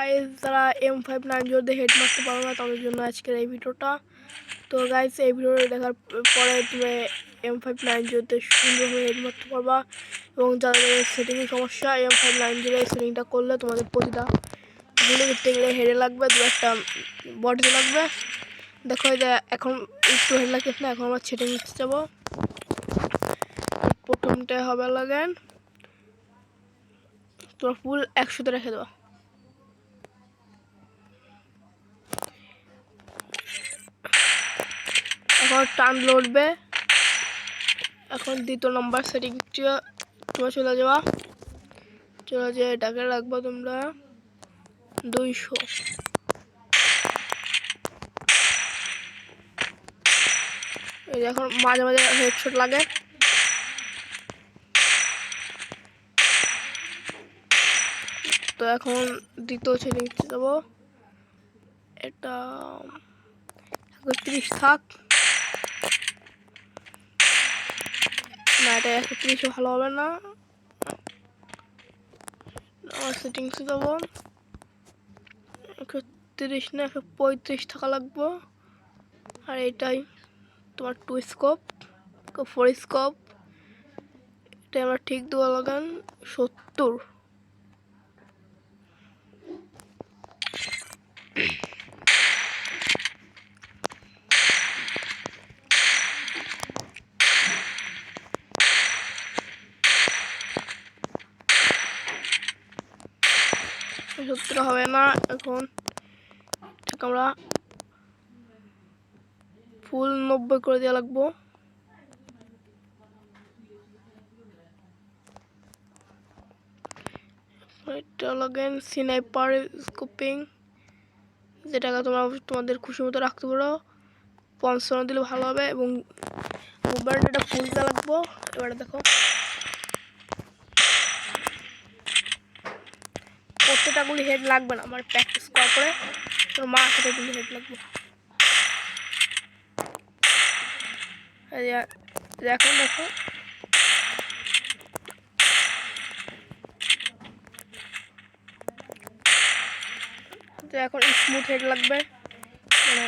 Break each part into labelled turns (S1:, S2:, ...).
S1: Guys যারা M590 দিয়ে head মারতে পারো না তাদের জন্য আজকের এই ভিডিওটা। তো গাইস এই ভিডিওটা দেখার পরে তুমি M590 তে সুন্দরভাবে হেড মারতে পারবা। এবং যাদের সেটিংয়ের সমস্যা, M590 এই সেটিংটা করলে তোমাদের প্রতিটা গুলি করতে গেলে হেডে লাগবে, দু একটা বডিতে লাগবে। দেখো এই যে এখন একটু হেড লাগতেছে না, এখন আমরা সেটিং নিতে যাবো। প্রথমটা হবে লাগেন তোমরা ফুল 100তে রেখে দেবো। এখন টান লড়বে। এখন দ্বিতীয় নম্বর সেটিংটা তোমরা চলে যেয়ে এটাকে রাখবো তোমরা 200। এই যে এখন মাঝে মাঝে হেডশট লাগে। তো এখন দ্বিতীয় সেটিংতে যাবো, এটা 130 থাক না, এটা 130 ভালো হবে না। আমার সেটিংসে যাবো, 130 না 135 টাকা লাগবে। আর এটাই তোমার 2 স্কোপ 4 স্কোপ, এটা আমরা ঠিক দেওয়া লাগান 70। সত্তর হবে না, এখন ঠিক আমরা ফুল 90 করে দেওয়া লাগবো। এটা লাগেন স্নাইপার স্কোপিং, যেটাকে তোমরা তোমাদের খুশি মতো রাখতে পারো। 55 দিলে ভালো হবে। এবং মোবাইলটা ফুল দেওয়া লাগবো। এবারে দেখো প্রত্যেকটা গুলি হেড লাগবে না, আমার প্র্যাকটিস করার পরে তোর মা সাথে গুলি হেড লাগবে। এখন দেখো এখন স্মুথ হেড লাগবে, মানে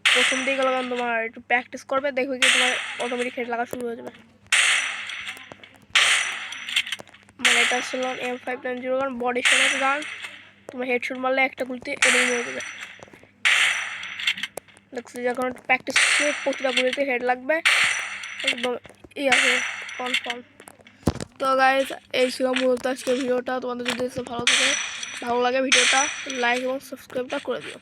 S1: প্রথম দিকে লাগান তোমার একটু প্র্যাকটিস করবে, দেখবে কি তোমার অটোমেটিক হেড লাগা শুরু হয়ে যাবে। মানে এটা ছিল M590 গান, বডি শটের গান। তোমার হেডশট মারলে একটা গুলিতে এনিমি হয়ে যাবে। দেখছি যখন প্র্যাকটিস করছে প্রতিটা গুলিতে হেড লাগবে একদম আছে কনফার্ম। তো গাইস এই ছিল মূলত আজকের ভিডিওটা। তোমাদের যদি ভালো লাগে ভিডিওটা লাইক এবং সাবস্ক্রাইবটা করে দিও।